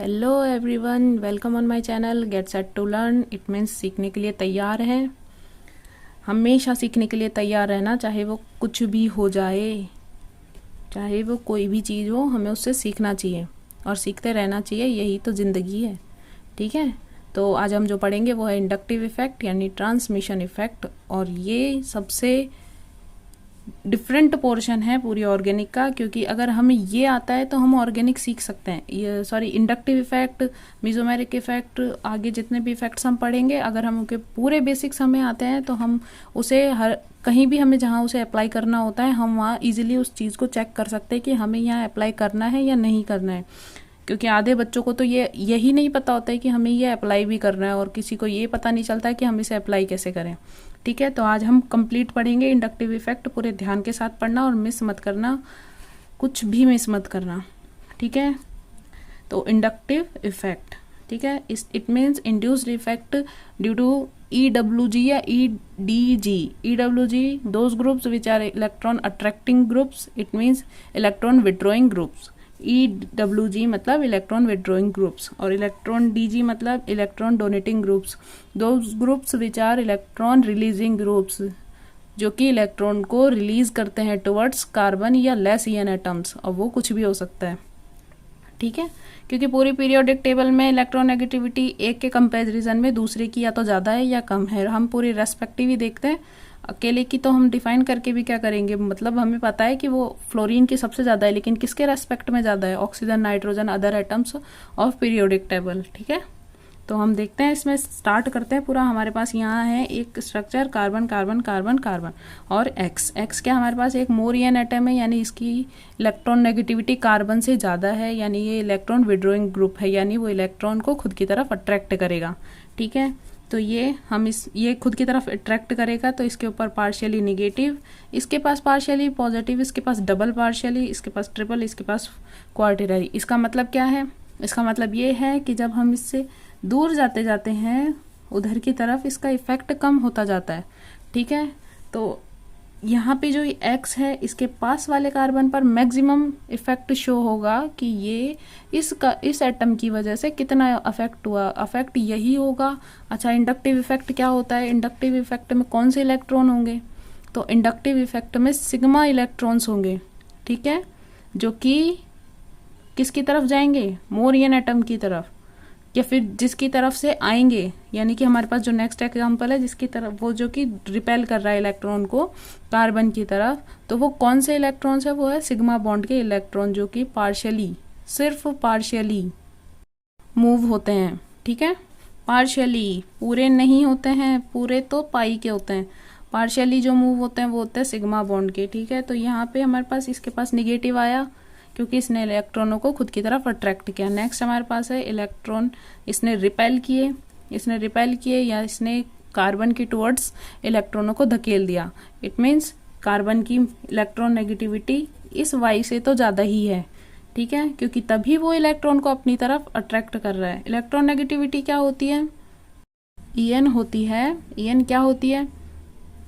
Hello everyone, welcome on my channel get set to learn. It means सीखने के लिए तैयार हैं। हमेशा सीखने के लिए तैयार रहना, चाहे वो कुछ भी हो जाए, चाहे वो कोई भी चीज़ हो, हमें उससे सीखना चाहिए और सीखते रहना चाहिए। यही तो ज़िंदगी है। ठीक है, तो आज हम जो पढ़ेंगे वो है इंडक्टिव इफ़ेक्ट यानी ट्रांसमिशन इफ़ेक्ट। और ये सबसे डिफरेंट पोर्शन है पूरी ऑर्गेनिक का, क्योंकि अगर हमें ये आता है तो हम ऑर्गेनिक सीख सकते हैं। ये sorry, inductive effect, mesomeric effect, आगे जितने भी इफेक्ट्स हम पढ़ेंगे, अगर हम उनके पूरे बेसिक्स हमें आते हैं तो हम उसे हर कहीं भी हमें जहाँ उसे अप्लाई करना होता है, हम वहाँ इजीली उस चीज़ को चेक कर सकते हैं कि हमें यहाँ अप्लाई करना है या नहीं करना है। क्योंकि आधे बच्चों को तो यही नहीं पता होता है कि हमें ये अप्लाई भी करना है, और किसी को ये पता नहीं चलता है कि हम इसे अप्लाई कैसे करें। ठीक है, तो आज हम कंप्लीट पढ़ेंगे इंडक्टिव इफेक्ट। पूरे ध्यान के साथ पढ़ना और मिस मत करना, कुछ भी मिस मत करना। ठीक है, तो इंडक्टिव इफेक्ट, ठीक है, it means induced effect due to EWG या EDG। EWG, those groups which are electron attracting groups, it means electron withdrawing groups। EWG मतलब इलेक्ट्रॉन विड्रॉइंग ग्रुप्स, और इलेक्ट्रॉन DG मतलब electron donating groups. Those groups which are electron releasing groups, जो कि electron को release करते हैं towards carbon या less EN atoms, और वो कुछ भी हो सकता है। ठीक है, क्योंकि पूरी पीरियोडिक टेबल में इलेक्ट्रोनेगेटिविटी एक के कंपैरिजन में दूसरे की या तो ज़्यादा है या कम है। हम पूरी रेस्पेक्टिव ही देखते हैं, अकेले की तो हम डिफाइन करके भी क्या करेंगे। मतलब हमें पता है कि वो फ्लोरीन की सबसे ज़्यादा है, लेकिन किसके रेस्पेक्ट में ज़्यादा है? Oxygen, nitrogen, other atoms of periodic table. ठीक है, तो हम देखते हैं, इसमें स्टार्ट करते हैं पूरा। हमारे पास यहाँ है एक structure carbon carbon carbon carbon और एक्स क्या हमारे पास एक मोर EN एटम है, यानी इसकी इलेक्ट्रॉन नेगेटिविटी कार्बन से ज़्यादा है, यानी ये इलेक्ट्रॉन विड्रॉइंग ग्रुप है, यानी वो इलेक्ट्रॉन को खुद की तरफ अट्रैक्ट करेगा। ठीक है, तो ये खुद की तरफ अट्रैक्ट करेगा, तो इसके ऊपर पार्शियली निगेटिव, इसके पास पार्शियली पॉजिटिव, इसके पास डबल पार्शियली, इसके पास ट्रिपल, इसके पास क्वार्टिलरी। इसका मतलब क्या है? इसका मतलब ये है कि जब हम इससे दूर जाते जाते हैं उधर की तरफ, इसका इफेक्ट कम होता जाता है। ठीक है, तो यहाँ पे जो एक्स है, इसके पास वाले कार्बन पर मैक्सिमम इफेक्ट शो होगा कि ये इस एटम की वजह से कितना अफेक्ट हुआ। अफेक्ट यही होगा। अच्छा, इंडक्टिव इफेक्ट क्या होता है? इंडक्टिव इफेक्ट में कौन से इलेक्ट्रॉन होंगे? तो इंडक्टिव इफेक्ट में सिग्मा इलेक्ट्रॉन्स होंगे। ठीक है, जो कि किसकी तरफ जाएंगे? मोर EN एटम की तरफ, या फिर जिसकी तरफ से आएंगे। यानी कि हमारे पास जो नेक्स्ट एग्जांपल है, जिसकी तरफ वो जो कि रिपेल कर रहा है इलेक्ट्रॉन को कार्बन की तरफ, तो वो कौन से इलेक्ट्रॉन्स है? वो है सिग्मा बॉन्ड के इलेक्ट्रॉन, जो कि पार्शियली, सिर्फ पार्शियली मूव होते हैं। ठीक है, पार्शियली, पूरे नहीं होते हैं, पूरे तो पाई के होते हैं। पार्शियली जो मूव होते हैं वो होते हैं सिग्मा बॉन्ड के। ठीक है, तो यहाँ पे हमारे पास इसके पास निगेटिव आया, क्योंकि इसने इलेक्ट्रॉनों को खुद की तरफ अट्रैक्ट किया। नेक्स्ट हमारे पास है इलेक्ट्रॉन, इसने रिपेल किए या इसने कार्बन की टुवर्ड्स इलेक्ट्रॉनों को धकेल दिया। इट मीन्स कार्बन की इलेक्ट्रॉन नेगेटिविटी इस वाई से तो ज़्यादा ही है। ठीक है, क्योंकि तभी वो इलेक्ट्रॉन को अपनी तरफ अट्रैक्ट कर रहा है। इलेक्ट्रॉन नेगेटिविटी क्या होती है? EN होती है। EN क्या होती है?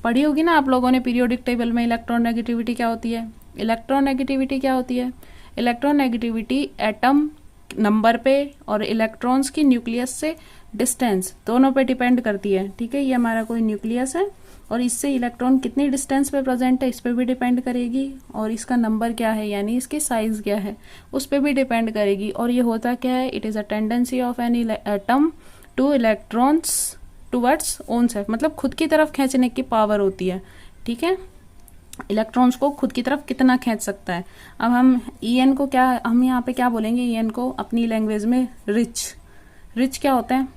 पढ़ी होगी ना आप लोगों ने पीरियोडिक टेबल में। इलेक्ट्रॉन नेगेटिविटी क्या होती है? इलेक्ट्रॉन नेगेटिविटी क्या होती है? इलेक्ट्रॉन नेगेटिविटी एटम नंबर पे और इलेक्ट्रॉन्स की न्यूक्लियस से डिस्टेंस, दोनों पे डिपेंड करती है। ठीक है, ये हमारा कोई न्यूक्लियस है और इससे इलेक्ट्रॉन कितनी डिस्टेंस पे प्रेजेंट है, इस पे भी डिपेंड करेगी। और इसका नंबर क्या है, यानी इसकी साइज क्या है, उस पे भी डिपेंड करेगी। और ये होता क्या है? It is a tendency of any atom two electrons towards own self, मतलब खुद की तरफ खींचने की पावर होती है। ठीक है, इलेक्ट्रॉन्स को खुद की तरफ कितना खींच सकता है। अब हम EN को क्या, हम यहाँ पे क्या बोलेंगे? EN को अपनी लैंग्वेज में रिच क्या होता है?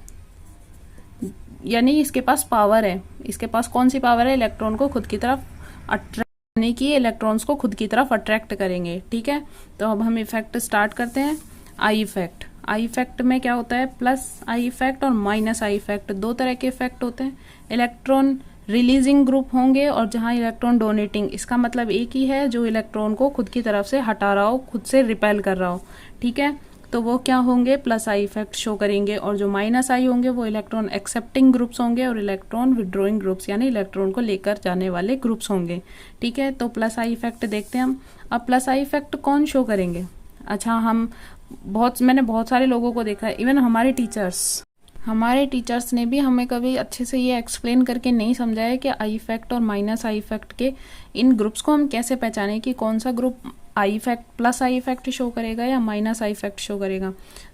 यानी इसके पास पावर है। इसके पास कौन सी पावर है? इलेक्ट्रॉन को खुद की तरफ अट्रैक्ट करने की, इलेक्ट्रॉन्स को खुद की तरफ अट्रैक्ट करेंगे। ठीक है, तो अब हम इफेक्ट स्टार्ट करते हैं। आई इफेक्ट में क्या होता है? प्लस आई इफेक्ट और माइनस आई इफेक्ट, दो तरह के इफेक्ट होते हैं। इलेक्ट्रॉन रिलीजिंग ग्रुप होंगे और जहां इलेक्ट्रॉन डोनेटिंग, इसका मतलब एक ही है, जो इलेक्ट्रॉन को खुद की तरफ से हटा रहा हो, खुद से रिपेल कर रहा हो। ठीक है, तो वो क्या होंगे? प्लस आई इफेक्ट शो करेंगे। और जो माइनस आई होंगे वो इलेक्ट्रॉन एक्सेप्टिंग ग्रुप्स होंगे और इलेक्ट्रॉन विड्रॉइंग ग्रुप्स, यानी इलेक्ट्रॉन को लेकर जाने वाले ग्रुप्स होंगे। ठीक है, तो प्लस आई इफेक्ट देखते हैं हम। अब प्लस आई इफेक्ट कौन शो करेंगे? अच्छा, हम मैंने बहुत सारे लोगों को देखा है, इवन हमारे टीचर्स ने भी हमें कभी अच्छे से ये एक्सप्लेन करके नहीं समझाया कि आई इफेक्ट और माइनस आई इफेक्ट के इन ग्रुप्स को हम कैसे पहचानें कि कौन सा group I effect plus I effect show करेगा या माइनस आई इफेक्ट शो करेगा।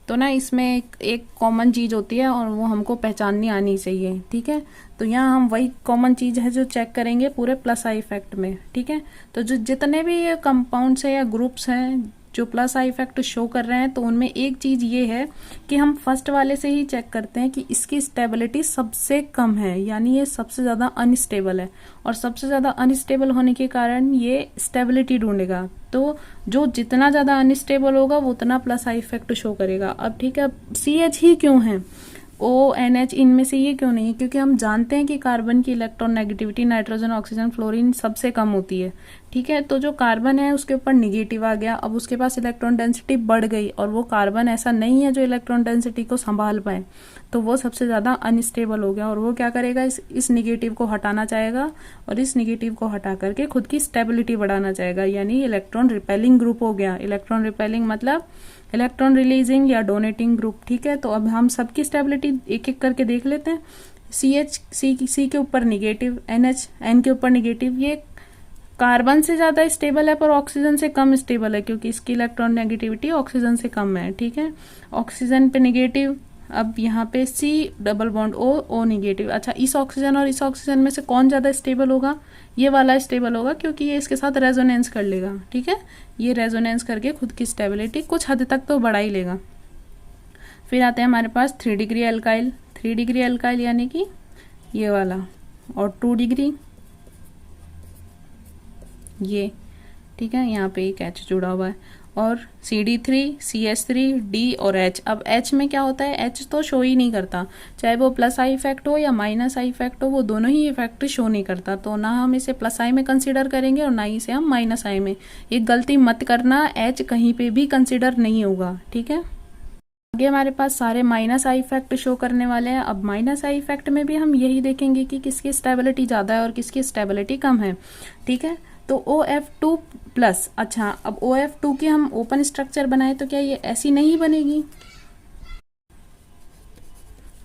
तो ना इसमें एक कॉमन चीज़ होती है और वो हमको पहचाननी आनी चाहिए, ठीक है। तो यहाँ हम वही कॉमन चीज़ है जो चेक करेंगे पूरे प्लस आई इफेक्ट में, ठीक है। तो जो जितने भी ये कंपाउंड्स है या ग्रुप्स हैं जो प्लस आई इफेक्ट शो कर रहे हैं, तो उनमें एक चीज़ ये है कि हम फर्स्ट वाले से ही चेक करते हैं कि इसकी स्टेबिलिटी सबसे कम है, यानी ये सबसे ज़्यादा अनस्टेबल है, और सबसे ज़्यादा अनस्टेबल होने के कारण ये स्टेबिलिटी ढूंढेगा। तो जो जितना ज़्यादा अनस्टेबल होगा वो उतना प्लस आई इफेक्ट शो करेगा। अब ठीक है, CH ही क्यों है, ONH इनमें से ये क्यों नहीं है? क्योंकि हम जानते हैं कि कार्बन की electron negativity nitrogen, oxygen, fluorine सबसे कम होती है, ठीक है। तो जो कार्बन है उसके ऊपर निगेटिव आ गया, अब उसके पास इलेक्ट्रॉन डेंसिटी बढ़ गई, और वो कार्बन ऐसा नहीं है जो इलेक्ट्रॉन डेंसिटी को संभाल पाए, तो वो सबसे ज़्यादा अनस्टेबल हो गया। और वो क्या करेगा, इस निगेटिव को हटाना चाहेगा, और इस निगेटिव को हटा करके खुद की स्टेबिलिटी बढ़ाना चाहेगा, यानी इलेक्ट्रॉन रिपेलिंग ग्रुप हो गया। इलेक्ट्रॉन रिपेलिंग मतलब इलेक्ट्रॉन रिलीजिंग या डोनेटिंग ग्रुप, ठीक है। तो अब हम सबकी स्टेबिलिटी एक एक करके देख लेते हैं। सी के ऊपर निगेटिव, NH N के ऊपर निगेटिव, ये कार्बन से ज़्यादा स्टेबल है पर ऑक्सीजन से कम स्टेबल है, क्योंकि इसकी इलेक्ट्रॉन नेगेटिविटी ऑक्सीजन से कम है, ठीक है। ऑक्सीजन पे निगेटिव, अब यहाँ पे C double bond O negative. अच्छा, इस ऑक्सीजन और इस ऑक्सीजन में से कौन ज़्यादा स्टेबल होगा? ये वाला स्टेबल होगा, क्योंकि ये इसके साथ रेजोनेंस कर लेगा, ठीक है। ये रेजोनेंस करके खुद की स्टेबिलिटी कुछ हद तक तो बढ़ा ही लेगा। फिर आते हैं हमारे पास 3 डिग्री अल्काइल। 3 डिग्री अल्काइल यानी कि ये वाला, और 2 डिग्री ये, ठीक है। यहाँ पे एक H जुड़ा हुआ है, और CD3, CH3, D और H। अब H में क्या होता है, H तो शो ही नहीं करता, चाहे वो प्लस आई इफेक्ट हो या माइनस आई इफेक्ट हो, वो दोनों ही इफेक्ट शो नहीं करता। तो ना हम इसे प्लस आई में कंसीडर करेंगे और ना ही इसे हम माइनस आई में। ये गलती मत करना, H कहीं पे भी कंसीडर नहीं होगा, ठीक है। आगे हमारे पास सारे माइनस आई इफेक्ट शो करने वाले हैं। अब माइनस आई इफेक्ट में भी हम यही देखेंगे कि किसकी स्टेबिलिटी ज़्यादा है और किसकी स्टेबिलिटी कम है, ठीक है। तो OF2 प्लस, अच्छा अब OF2 की हम ओपन स्ट्रक्चर बनाए तो क्या ये ऐसी नहीं बनेगी,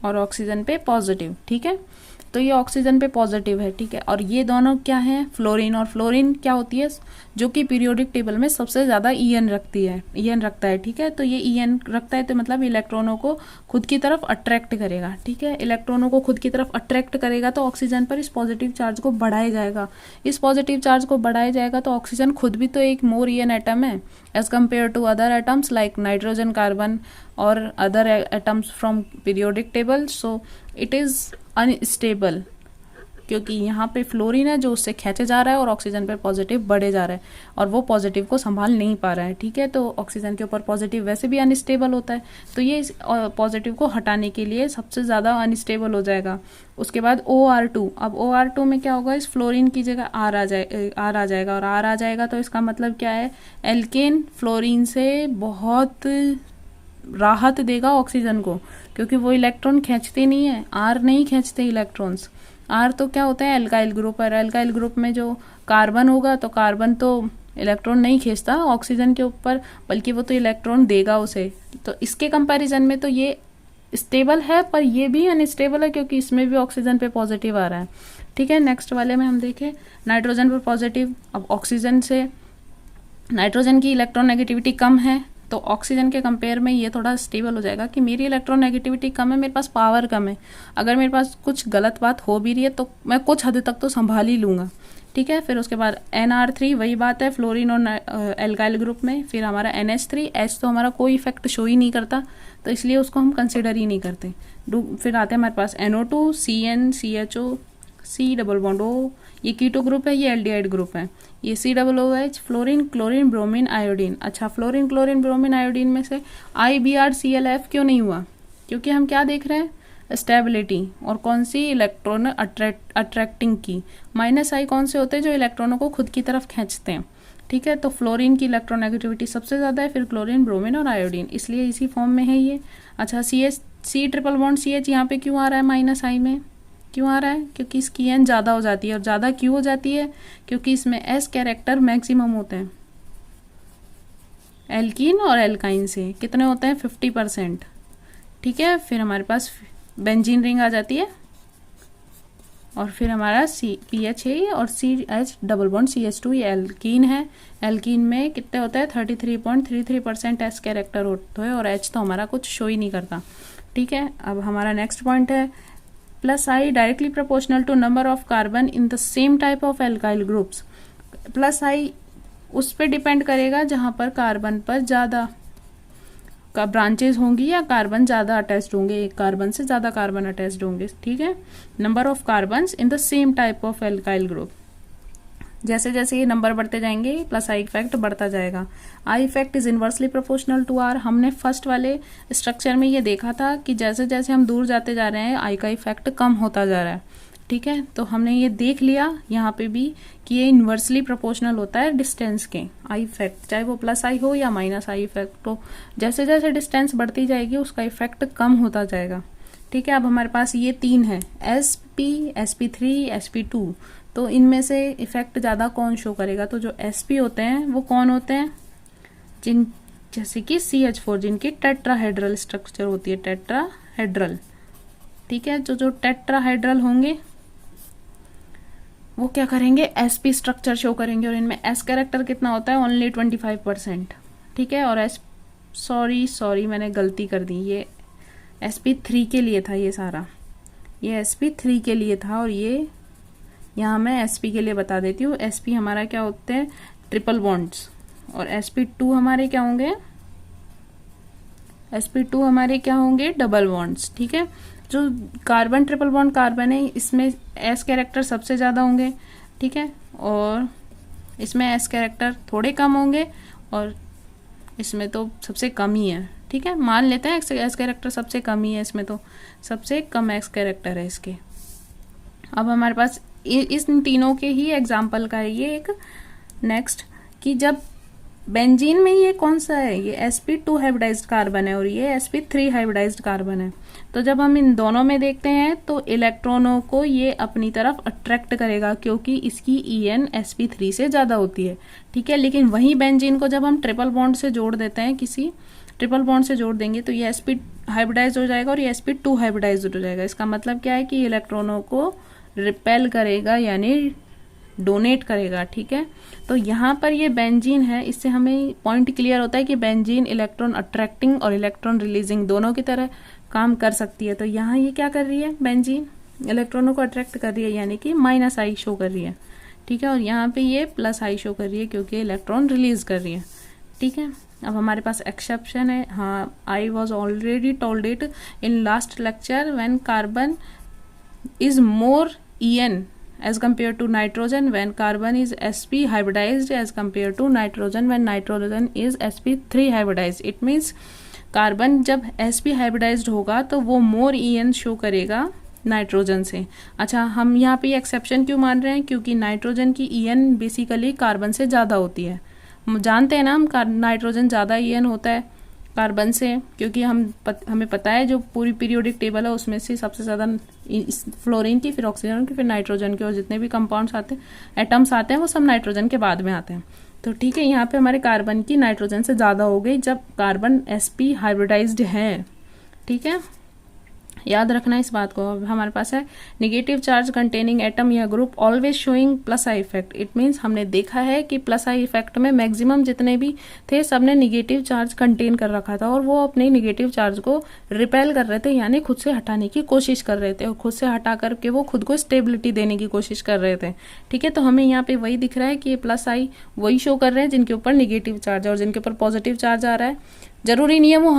और ऑक्सीजन पे पॉजिटिव, ठीक है। तो ये ऑक्सीजन पे पॉजिटिव है, ठीक है। और ये दोनों क्या है, फ्लोरीन, और फ्लोरीन क्या होती है, जो कि पीरियोडिक टेबल में सबसे ज़्यादा EN रखता है, ठीक है। तो ये EN रखता है तो मतलब इलेक्ट्रॉनों को खुद की तरफ अट्रैक्ट करेगा, ठीक है। इलेक्ट्रॉनों को खुद की तरफ अट्रैक्ट करेगा तो ऑक्सीजन पर इस पॉजिटिव चार्ज को बढ़ाया जाएगा। इस पॉजिटिव चार्ज को बढ़ाया जाएगा तो ऑक्सीजन खुद भी तो एक मोर EN एटम है as compared to other atoms like nitrogen, carbon और other atoms from periodic table. So it is unstable, क्योंकि यहाँ पे फ्लोरीन है जो उससे खींचे जा रहा है और ऑक्सीजन पे पॉजिटिव बढ़े जा रहा है, और वो पॉजिटिव को संभाल नहीं पा रहा है, ठीक है। तो ऑक्सीजन के ऊपर पॉजिटिव वैसे भी अनस्टेबल होता है, तो ये पॉजिटिव को हटाने के लिए सबसे ज़्यादा अनस्टेबल हो जाएगा। उसके बाद OR2। अब OR2 में क्या होगा, इस फ्लोरीन की जगह R आ जाएगा, और R आ जाएगा तो इसका मतलब क्या है, एल्केन फ्लोरीन से बहुत राहत देगा ऑक्सीजन को, क्योंकि वो इलेक्ट्रॉन खींचते नहीं है, R नहीं खींचते इलेक्ट्रॉन्स। R तो क्या होता है, एल्काइल ग्रुप है। एल्काइल ग्रुप में जो कार्बन होगा तो कार्बन तो इलेक्ट्रॉन नहीं खींचता ऑक्सीजन के ऊपर, बल्कि वो तो इलेक्ट्रॉन देगा उसे। तो इसके कंपैरिजन में तो ये स्टेबल है, पर ये भी अनस्टेबल है क्योंकि इसमें भी ऑक्सीजन पे पॉजिटिव आ रहा है, ठीक है। नेक्स्ट वाले में हम देखें नाइट्रोजन पर पॉजिटिव। अब ऑक्सीजन से नाइट्रोजन की इलेक्ट्रॉन नेगेटिविटी कम है, तो ऑक्सीजन के कंपेयर में ये थोड़ा स्टेबल हो जाएगा कि मेरी इलेक्ट्रॉन नेगेटिविटी कम है, मेरे पास पावर कम है, अगर मेरे पास कुछ गलत बात हो भी रही है तो मैं कुछ हद तक तो संभाल ही लूँगा, ठीक है। फिर उसके बाद NR3, वही बात है फ्लोरीन और एल्काइल ग्रुप में। फिर हमारा NH3, H तो हमारा कोई इफेक्ट शो ही नहीं करता, तो इसलिए उसको हम कंसिडर ही नहीं करते। फिर आते हैं हमारे पास NO2, CN, CHO, C double bond O, ये कीटो ग्रुप है, ये एल्डिहाइड ग्रुप है। ये COOH, fluorine, chlorine, bromine, iodine. अच्छा, फ्लोरीन, क्लोरीन, ब्रोमीन, आयोडीन में से IBrClF क्यों नहीं हुआ, क्योंकि हम क्या देख रहे हैं, स्टेबिलिटी, और कौन सी, इलेक्ट्रॉन अट्रैक्टिंग की। माइनस आई कौन से होते हैं, जो इलेक्ट्रॉनों को खुद की तरफ खींचते हैं, ठीक है। तो फ्लोरीन की इलेक्ट्रोनेगेटिविटी सबसे ज़्यादा है, फिर क्लोरीन, ब्रोमीन और आयोडीन, इसलिए इसी फॉर्म में है ये। अच्छा, C ट्रिपल बॉन्ड CH यहाँ पे क्यों आ रहा है, माइनस आई में क्यों आ रहा है, क्योंकि इसकी N ज़्यादा हो जाती है। और ज़्यादा क्यों हो जाती है, क्योंकि इसमें S कैरेक्टर मैक्सिमम होते हैं, एल्कीन और एल्काइन से कितने होते हैं 50%। ठीक है, फिर हमारे पास बेंजीन रिंग आ जाती है और फिर हमारा CPH है और CH डबल बॉन्ड CH2 ये एल्कीन है। एल्कीन में कितने होते हैं 33.33% एस कैरेक्टर होते हैं और H तो हमारा कुछ शो ही नहीं करता। ठीक है, अब हमारा नेक्स्ट पॉइंट है plus I directly proportional to number of carbon in the same type of alkyl groups. Plus I उस पर डिपेंड करेगा जहाँ पर कार्बन पर ज़्यादा का ब्रांचेज होंगी या कार्बन ज़्यादा अटैच्ड होंगे, एक कार्बन से ज़्यादा कार्बन अटैच्ड होंगे। ठीक है, number of carbons in the same type of alkyl group. जैसे जैसे ये नंबर बढ़ते जाएंगे प्लस आई इफेक्ट बढ़ता जाएगा। I effect is inversely proportional to R. हमने फर्स्ट वाले स्ट्रक्चर में ये देखा था कि जैसे जैसे हम दूर जाते जा रहे हैं आई का इफेक्ट कम होता जा रहा है। ठीक है, तो हमने ये देख लिया यहाँ पे भी कि ये इन्वर्सली प्रोपोर्शनल होता है डिस्टेंस के आई इफेक्ट, चाहे वो प्लस आई हो या माइनस आई इफेक्ट हो। जैसे जैसे डिस्टेंस बढ़ती जाएगी उसका इफेक्ट कम होता जाएगा। ठीक है, अब हमारे पास ये तीन है SP, SP3, SP2। तो इनमें से इफेक्ट ज़्यादा कौन शो करेगा? तो जो SP होते हैं वो कौन होते हैं? जिन जैसे कि CH4 जिनकी टेट्राहेड्रल स्ट्रक्चर होती है, टेट्राहेड्रल। ठीक है, जो टेट्राहेड्रल होंगे वो क्या करेंगे SP स्ट्रक्चर शो करेंगे और इनमें S कैरेक्टर कितना होता है ओनली 25%। ठीक है, और सॉरी मैंने गलती कर दी, ये SP3 के लिए था, ये सारा ये SP3 के लिए था और ये यहाँ मैं SP के लिए बता देती हूँ। SP हमारा क्या होते हैं ट्रिपल बॉन्ड्स और SP2 हमारे क्या होंगे, SP2 हमारे क्या होंगे डबल बॉन्ड्स। ठीक है, जो कार्बन ट्रिपल बॉन्ड कार्बन है इसमें S कैरेक्टर सबसे ज़्यादा होंगे। ठीक है, और इसमें S कैरेक्टर थोड़े कम होंगे और इसमें तो सबसे कम ही है। ठीक है, मान लेते हैं S कैरेक्टर सबसे कम ही है, इसमें तो सबसे कम S कैरेक्टर है इसके। अब हमारे पास इस तीनों के ही एग्जाम्पल का है ये एक नेक्स्ट कि जब बेंजीन में ये कौन सा है, ये SP2 हाइब्रिडाइज्ड कार्बन है और ये SP3 हाइब्रिडाइज्ड कार्बन है। तो जब हम इन दोनों में देखते हैं तो इलेक्ट्रॉनों को ये अपनी तरफ अट्रैक्ट करेगा क्योंकि इसकी EN SP3 से ज़्यादा होती है। ठीक है, लेकिन वही बेंजीन को जब हम ट्रिपल बॉन्ड से जोड़ देते हैं, किसी ट्रिपल बॉन्ड से जोड़ देंगे तो ये SP हाइब्रिडाइज्ड हो जाएगा और ये SP2 हाइब्रिडाइज्ड हो जाएगा। इसका मतलब क्या है कि इलेक्ट्रॉनों को रिपेल करेगा यानी डोनेट करेगा। ठीक है, तो यहाँ पर ये बेंजीन है, इससे हमें पॉइंट क्लियर होता है कि बेंजीन इलेक्ट्रॉन अट्रैक्टिंग और इलेक्ट्रॉन रिलीजिंग दोनों की तरह काम कर सकती है। तो यहाँ ये क्या कर रही है, बेंजीन इलेक्ट्रॉनों को अट्रैक्ट कर रही है यानी कि माइनस आई शो कर रही है। ठीक है, और यहाँ पे ये प्लस आई शो कर रही है क्योंकि इलेक्ट्रॉन रिलीज कर रही है। ठीक है, अब हमारे पास एक्सेप्शन है। हाँ, I was already told it in last lecture when carbon is more EN as compared to nitrogen when carbon is SP hybridized as compared to nitrogen when nitrogen is SP3 hybridized। it means carbon जब SP hybridized होगा तो वो मोर EN show करेगा nitrogen से। अच्छा, हम यहाँ पे एक्सेप्शन क्यों मान रहे हैं? क्योंकि नाइट्रोजन की EN बेसिकली कार्बन से ज़्यादा होती है। हम जानते हैं ना, हम नाइट्रोजन ज़्यादा EN होता है कार्बन से, क्योंकि हमें पता है जो पूरी पीरियोडिक टेबल है उसमें से सबसे ज़्यादा फ्लोरीन की, फिर ऑक्सीजन की, फिर नाइट्रोजन के, और जितने भी कंपाउंड्स आते हैं एटम्स आते हैं वो सब नाइट्रोजन के बाद में आते हैं। तो ठीक है, यहाँ पे हमारे कार्बन की नाइट्रोजन से ज़्यादा हो गई जब कार्बन SP हाइब्रिडाइज्ड है। ठीक है, याद रखना इस बात को। अब हमारे पास है नेगेटिव चार्ज कंटेनिंग एटम या group always showing plus I effect. It means हमने देखा है कि प्लस आई इफेक्ट में मैक्सिमम जितने भी थे सबने नेगेटिव चार्ज कंटेन कर रखा था और वो अपने नेगेटिव चार्ज को रिपेल कर रहे थे यानी खुद से हटाने की कोशिश कर रहे थे और खुद से हटा करके वो खुद को स्टेबिलिटी देने की कोशिश कर रहे थे। ठीक है, तो हमें यहाँ पे वही दिख रहा है कि ये प्लस आई वही शो कर रहे हैं जिनके ऊपर नेगेटिव चार्ज है और जिनके ऊपर पॉजिटिव चार्ज आ रहा है जरूरी नहीं है वो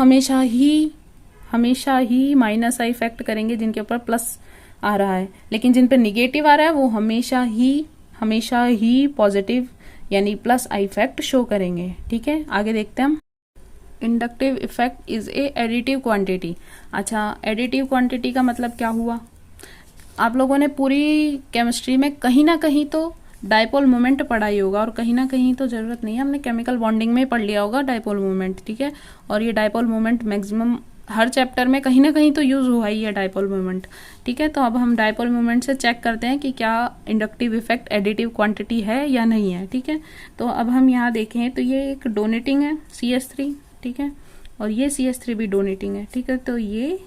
हमेशा ही माइनस आई इफेक्ट करेंगे जिनके ऊपर प्लस आ रहा है, लेकिन जिन पे निगेटिव आ रहा है वो हमेशा ही पॉजिटिव यानी प्लस आई इफेक्ट शो करेंगे। ठीक है, आगे देखते हैं हम। Inductive effect is a additive quantity. अच्छा, एडिटिव क्वांटिटी का मतलब क्या हुआ? आप लोगों ने पूरी केमिस्ट्री में कहीं ना कहीं तो डायपोल मोमेंट पढ़ा ही होगा और कहीं ना कहीं तो जरूरत नहीं है, हमने केमिकल बॉन्डिंग में पढ़ लिया होगा डायपोल मोमेंट। ठीक है, और ये डायपोल मोमेंट मैक्सिमम हर चैप्टर में कहीं ना कहीं तो यूज़ हुआ ही है डायपोल मोमेंट। ठीक है, तो अब हम डायपोल मोमेंट से चेक करते हैं कि क्या इंडक्टिव इफेक्ट एडिटिव क्वांटिटी है या नहीं है। ठीक है, तो अब हम यहाँ देखें तो ये एक डोनेटिंग है CH3, ठीक है, और ये CH3 भी डोनेटिंग है। ठीक है, तो ये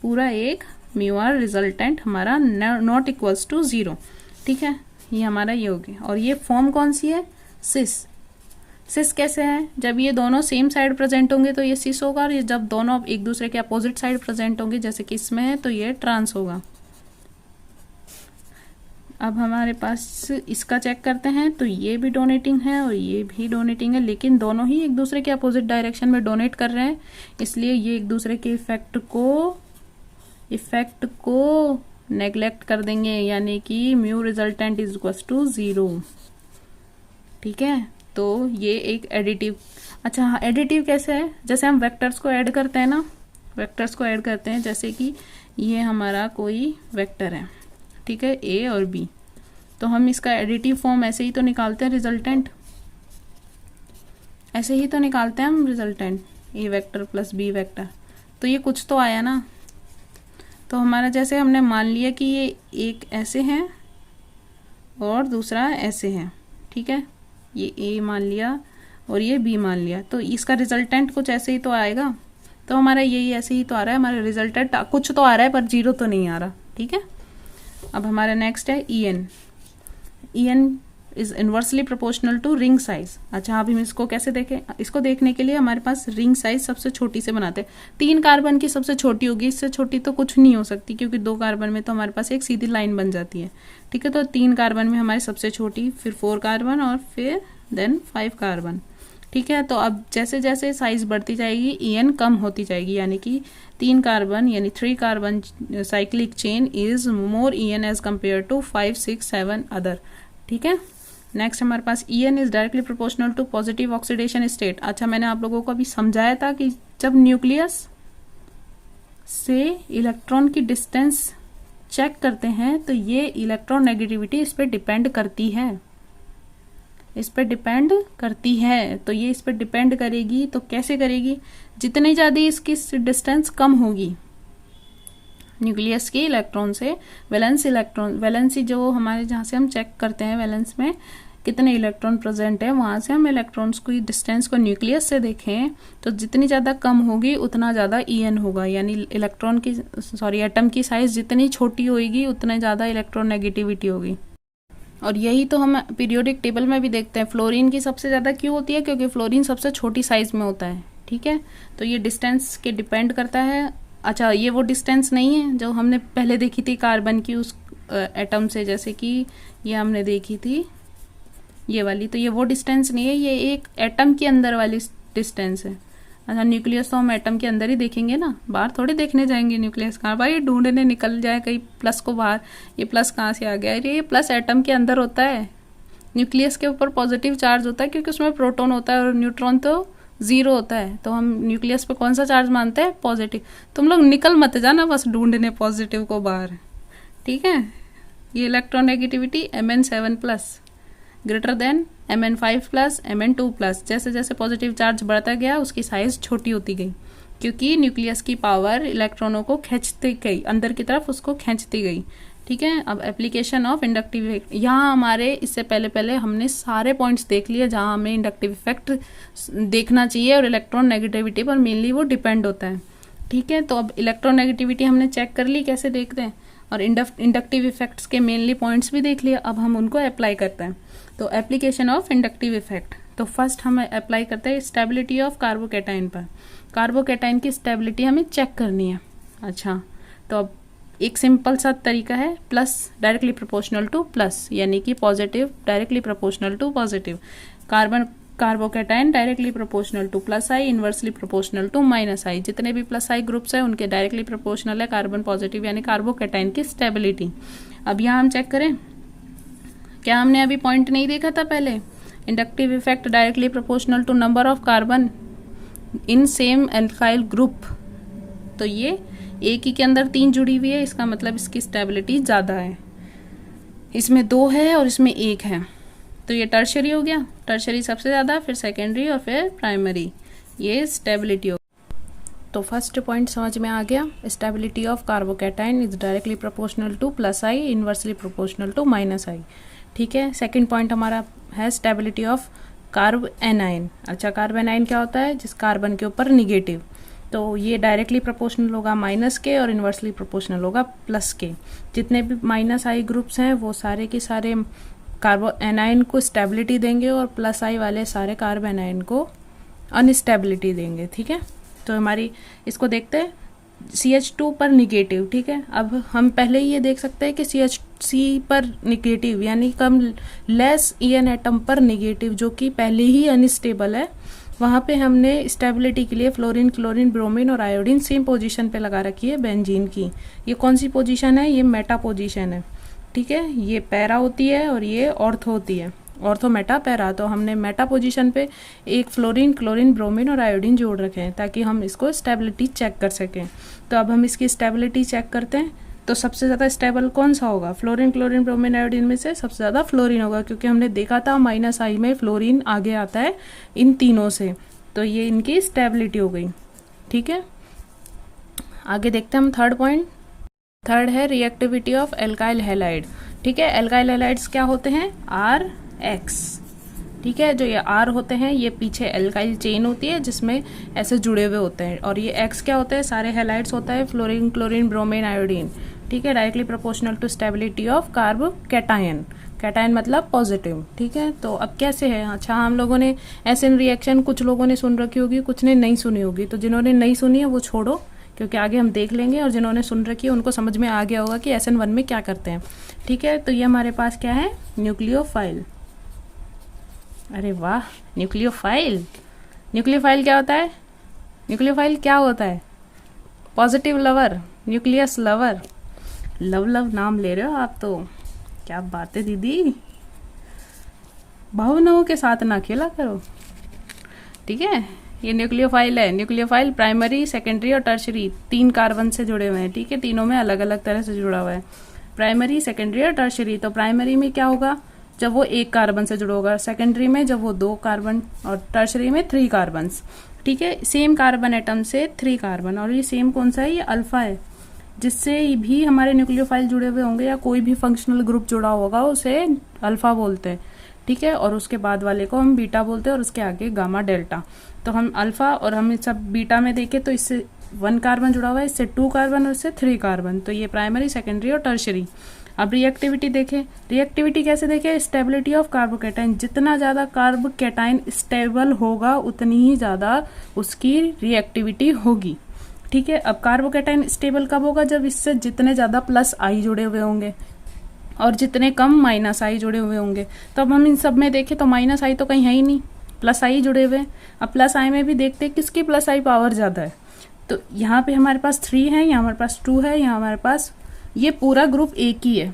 पूरा एक म्यू रिजल्टेंट हमारा नॉट इक्वल्स टू 0। ठीक है, ये हमारा ये हो गया। और ये फॉर्म कौन सी है? सिस। सिस कैसे है? जब ये दोनों सेम साइड प्रेजेंट होंगे तो ये सिस होगा, और ये जब दोनों एक दूसरे के अपोजिट साइड प्रेजेंट होंगे जैसे कि इसमें है तो ये ट्रांस होगा। अब हमारे पास इसका चेक करते हैं, तो ये भी डोनेटिंग है और ये भी डोनेटिंग है, लेकिन दोनों ही एक दूसरे के अपोजिट डायरेक्शन में डोनेट कर रहे हैं, इसलिए ये एक दूसरे के इफेक्ट को नेग्लेक्ट कर देंगे, यानी कि mu resultant is equal to 0। ठीक है, तो ये एक एडिटिव। अच्छा हाँ, एडिटिव कैसे है? जैसे हम वेक्टर्स को ऐड करते हैं ना, वेक्टर्स को ऐड करते हैं, जैसे कि ये हमारा कोई वेक्टर है, ठीक है, A और B, तो हम इसका एडिटिव फॉर्म ऐसे ही तो निकालते हैं, रिजल्टेंट ऐसे ही तो निकालते हैं हम resultant, A vector plus B vector, तो ये कुछ तो आया ना। तो हमारा जैसे हमने मान लिया कि ये एक ऐसे है और दूसरा ऐसे है, ठीक है, ये A मान लिया और ये B मान लिया, तो इसका रिजल्टेंट कुछ ऐसे ही तो आएगा। तो हमारा यही ऐसे ही तो आ रहा है, हमारा रिजल्टेंट कुछ तो आ रहा है पर 0 तो नहीं आ रहा। ठीक है, अब हमारा नेक्स्ट है EN is inversely proportional to ring size. अच्छा, अब हम इसको कैसे देखें? इसको देखने के लिए हमारे पास रिंग साइज सबसे छोटी से बनाते हैं। 3 कार्बन की सबसे छोटी होगी, इससे छोटी तो कुछ नहीं हो सकती, क्योंकि 2 कार्बन में तो हमारे पास एक सीधी लाइन बन जाती है। ठीक है, तो 3 कार्बन में हमारी सबसे छोटी, फिर 4 कार्बन और फिर देन 5 कार्बन। ठीक है, तो अब जैसे जैसे साइज बढ़ती जाएगी EN कम होती जाएगी, यानी कि 3 कार्बन यानी 3 carbon cyclic chain is more EN as compared to 5, 6, 7 other. ठीक है, नेक्स्ट हमारे पास EN is directly proportional to positive oxidation state. अच्छा, मैंने आप लोगों को अभी समझाया था कि जब न्यूक्लियस से इलेक्ट्रॉन की डिस्टेंस चेक करते हैं तो ये इलेक्ट्रॉन नेगेटिविटी इस पर डिपेंड करती है, तो ये इस पर डिपेंड करेगी। तो कैसे करेगी? जितनी ज़्यादा इसकी डिस्टेंस कम होगी न्यूक्लियस के इलेक्ट्रॉन से, वैलेंसी जो हमारे जहाँ से हम चेक करते हैं वैलेंस में कितने इलेक्ट्रॉन प्रेजेंट है, वहाँ से हम इलेक्ट्रॉन्स की डिस्टेंस को न्यूक्लियस से देखें तो जितनी ज़्यादा कम होगी उतना ज़्यादा EN होगा, यानी एटम की साइज जितनी छोटी होगी उतने ज़्यादा इलेक्ट्रॉन नेगेटिविटी होगी। और यही तो हम पीरियोडिक टेबल में भी देखते हैं। फ्लोरीन की सबसे ज़्यादा क्यों होती है? क्योंकि फ्लोरीन सबसे छोटी साइज में होता है। ठीक है, तो ये डिस्टेंस के डिपेंड करता है। अच्छा, ये वो डिस्टेंस नहीं है जो हमने पहले देखी थी कार्बन की उस एटम से, जैसे कि ये हमने देखी थी ये वाली, तो ये वो डिस्टेंस नहीं है, ये एक एटम के अंदर वाली डिस्टेंस है। अच्छा, न्यूक्लियस तो हम एटम के अंदर ही देखेंगे ना, बाहर थोड़ी देखने जाएंगे न्यूक्लियस कहाँ, भाई ढूंढने निकल जाए कहीं प्लस को बाहर, ये प्लस कहाँ से आ गया, अरे ये प्लस एटम के अंदर होता है। न्यूक्लियस के ऊपर पॉजिटिव चार्ज होता है क्योंकि उसमें प्रोटॉन होता है और न्यूट्रॉन तो 0 होता है, तो हम न्यूक्लियस पे कौन सा चार्ज मानते हैं? पॉजिटिव। तुम लोग निकल मत जाना बस ढूंढने पॉजिटिव को बाहर। ठीक है, ये electronegativity Mn7+ greater than Mn5+, Mn2+। जैसे जैसे पॉजिटिव चार्ज बढ़ता गया उसकी साइज छोटी होती गई, क्योंकि न्यूक्लियस की पावर इलेक्ट्रॉनों को खींचती गई, अंदर की तरफ उसको खींचती गई। ठीक है, अब एप्लीकेशन ऑफ इंडक्टिव इफेक्ट, यहाँ हमारे इससे पहले हमने सारे पॉइंट्स देख लिए जहाँ हमें इंडक्टिव इफेक्ट देखना चाहिए और इलेक्ट्रॉन नेगेटिविटी पर मेनली वो डिपेंड होता है। ठीक है, तो अब इलेक्ट्रॉन नेगेटिविटी हमने चेक कर ली कैसे देखते हैं, और इंडक्टिव इफेक्ट्स के मेनली पॉइंट्स भी देख लिए। अब हम उनको अप्लाई करते हैं। तो एप्लीकेशन ऑफ इंडक्टिव इफेक्ट, तो फर्स्ट हम अप्लाई करते हैं स्टेबिलिटी ऑफ कार्बोकैटायन पर। कार्बोकैटायन की स्टेबिलिटी हमें चेक करनी है। अच्छा, तो अब एक सिंपल सा तरीका है, plus directly proportional to plus, यानी कि positive directly proportional to positive, carbocation directly proportional to plus I, inversely proportional to minus I. जितने भी प्लस आई ग्रुप्स है उनके डायरेक्टली प्रोपोर्शनल है कार्बन पॉजिटिव, यानी कार्बोकैटायन की स्टेबिलिटी। अब यहाँ हम चेक करें, क्या हमने अभी पॉइंट नहीं देखा था पहले, inductive effect directly proportional to number of carbon in same alkyl group. तो ये एक ही के अंदर 3 जुड़ी हुई है, इसका मतलब इसकी स्टेबिलिटी ज़्यादा है। इसमें 2 है और इसमें 1 है, तो ये टर्शरी हो गया, टर्शरी सबसे ज़्यादा, फिर सेकेंडरी और फिर प्राइमरी, ये स्टेबिलिटी हो। तो फर्स्ट पॉइंट समझ में आ गया, stability of carbocation is directly proportional to plus I, inversely proportional to minus I. ठीक है, सेकंड पॉइंट हमारा है स्टेबिलिटी ऑफ कार्ब एनाइन। अच्छा, कार्ब एनाइन क्या होता है? जिस कार्बन के ऊपर निगेटिव, तो ये डायरेक्टली प्रोपोर्शनल होगा माइनस के और इनवर्सली प्रोपोर्शनल होगा प्लस के। जितने भी माइनस आई ग्रुप्स हैं वो सारे के सारे कार्बो एनाइन को स्टेबिलिटी देंगे और प्लस आई वाले सारे कार्ब एनाइन को अनस्टेबिलिटी देंगे। ठीक है, तो हमारी इसको देखते हैं CH2 पर निगेटिव। ठीक है, अब हम पहले ही ये देख सकते हैं कि CH3 पर निगेटिव यानी कम लेस EN एटम पर निगेटिव, जो कि पहले ही अनस्टेबल है, वहाँ पे हमने स्टेबिलिटी के लिए फ्लोरीन, क्लोरीन, ब्रोमीन और आयोडीन सेम पोजीशन पे लगा रखी है बेंजीन की। ये कौन सी पोजीशन है? ये मेटा पोजीशन है। ठीक है, ये पैरा होती है और ये ऑर्थो होती है, ऑर्थो मेटा पैरा। तो हमने मेटा पोजीशन पे एक फ्लोरीन, क्लोरीन, ब्रोमीन और आयोडीन जोड़ रखे हैं ताकि हम इसको स्टेबिलिटी चेक कर सकें। तो अब हम इसकी स्टेबिलिटी चेक करते हैं। तो सबसे ज़्यादा स्टेबल कौन सा होगा? फ्लोरीन, क्लोरीन, ब्रोमीन, आयोडीन में से सबसे ज़्यादा फ्लोरीन होगा, क्योंकि हमने देखा था माइनस आई में फ्लोरीन आगे आता है इन तीनों से। तो ये इनकी स्टेबिलिटी हो गई। ठीक है, आगे देखते हैं हम थर्ड पॉइंट। थर्ड है रिएक्टिविटी ऑफ एल्काइल हैलाइड। ठीक है, एल्काइल हैलाइड्स क्या होते हैं? RX। ठीक है, जो ये R होते हैं ये पीछे एल्काइल चेन होती है जिसमें ऐसे जुड़े हुए होते हैं, और ये X क्या होते हैं? सारे हैलाइड्स होता है, फ्लोरीन, क्लोरीन, ब्रोमीन, आयोडीन। ठीक है, directly proportional to stability of carb cation. Cation मतलब पॉजिटिव। ठीक है, तो अब कैसे है? अच्छा, हम लोगों ने एसिड रिएक्शन कुछ लोगों ने सुन रखी होगी, कुछ ने नहीं सुनी होगी। तो जिन्होंने नहीं सुनी है वो छोड़ो, क्योंकि आगे हम देख लेंगे, और जिन्होंने सुन रखी है उनको समझ में आ गया होगा कि SN1 में क्या करते हैं। ठीक है, तो ये हमारे पास क्या है? न्यूक्लियोफाइल। अरे वाह, न्यूक्लियोफाइल। न्यूक्लियोफाइल क्या होता है? न्यूक्लियोफाइल क्या होता है? Positive lover, nucleus lover. Love love नाम ले रहे हो आप तो, क्या बात है दीदी, भावनाओं के साथ ना खेला करो। ठीक है, ये न्यूक्लियोफाइल है। न्यूक्लियोफाइल प्राइमरी, सेकेंडरी और टर्शरी 3 कार्बन से जुड़े हुए हैं। ठीक है, तीनों में अलग अलग तरह से जुड़ा हुआ है, प्राइमरी, सेकेंडरी और टर्शरी। तो प्राइमरी में क्या होगा? जब वो 1 कार्बन से जुड़ा होगा, सेकेंडरी में जब वो 2 कार्बन, और टर्शरी में 3 कार्बन। ठीक है, सेम कार्बन एटम से 3 कार्बन, और ये सेम कौन सा है? ये अल्फा है, जिससे भी हमारे न्यूक्लियोफाइल जुड़े हुए होंगे या कोई भी फंक्शनल ग्रुप जुड़ा होगा उसे अल्फा बोलते हैं। ठीक है, और उसके बाद वाले को हम बीटा बोलते हैं, और उसके आगे गामा, डेल्टा। तो हम अल्फा और हम सब बीटा में देखें तो इससे 1 कार्बन जुड़ा हुआ है, इससे 2 कार्बन और इससे 3 कार्बन। तो ये प्राइमरी, सेकेंडरी और टर्शरी। अब रिएक्टिविटी देखें। रिएक्टिविटी कैसे देखें? Stability of carbocation. जितना ज़्यादा कार्बोकैटायन स्टेबल होगा उतनी ही ज़्यादा उसकी रिएक्टिविटी होगी। ठीक है, अब कार्बोकैटायन स्टेबल कब होगा? जब इससे जितने ज़्यादा प्लस आई जुड़े हुए होंगे और जितने कम माइनस आई जुड़े हुए होंगे। तो अब हम इन सब में देखें तो माइनस आई तो कहीं है ही नहीं, प्लस आई जुड़े हुए हैं। अब प्लस आई में भी देखते हैं किसकी प्लस आई पावर ज़्यादा है। तो यहाँ पे हमारे पास 3 है, यहाँ हमारे पास 2 है, यहाँ हमारे पास ये पूरा ग्रुप एक ही है।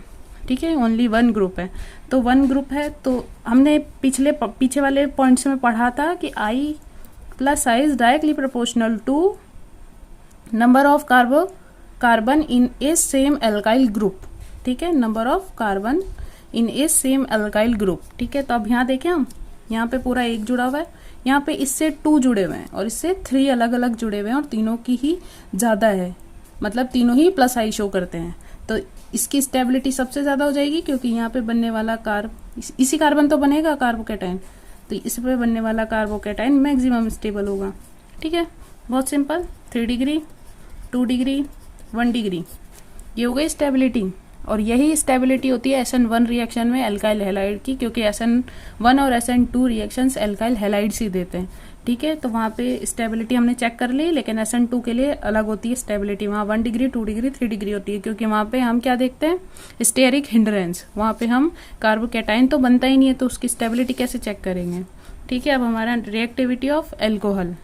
ठीक है, ओनली 1 ग्रुप है। तो 1 ग्रुप है, तो हमने पीछे वाले पॉइंट्स में पढ़ा था कि I plus I is directly proportional to number of carbon in a same alkyl group. ठीक है, number of carbon in a same alkyl group. ठीक है, तो अब यहाँ देखें हम, यहाँ पे पूरा 1 जुड़ा हुआ है, यहाँ पे इससे 2 जुड़े हुए हैं और इससे 3 अलग अलग जुड़े हुए हैं, और तीनों की ही ज़्यादा है, मतलब तीनों ही प्लस आई शो करते हैं। तो इसकी स्टेबिलिटी सबसे ज़्यादा हो जाएगी, क्योंकि यहाँ पे बनने वाला इसी कार्बन तो बनेगा कार्बोकैटायन, तो इस पे बनने वाला कार्बोकैटायन मैक्सिमम स्टेबल होगा। ठीक है, बहुत सिंपल। 3 डिग्री, 2 डिग्री, 1 डिग्री, ये हो गई स्टेबिलिटी। और यही स्टेबिलिटी होती है SN1 रिएक्शन में एल्काइल हैलाइड की, क्योंकि SN1 और SN2 रिएक्शंस एल्काइल हैलाइड्स ही देते हैं। ठीक है, तो वहाँ पे स्टेबिलिटी हमने चेक कर ली, लेकिन SN2 के लिए अलग होती है स्टेबिलिटी। वहाँ 1 डिग्री, 2 डिग्री, 3 डिग्री होती है, क्योंकि वहाँ पे हम क्या देखते हैं? Steric hindrance. वहाँ पे हम कार्बोकैटायन तो बनता ही नहीं है, तो उसकी स्टेबिलिटी कैसे चेक करेंगे? ठीक है, अब हमारा reactivity of alcohol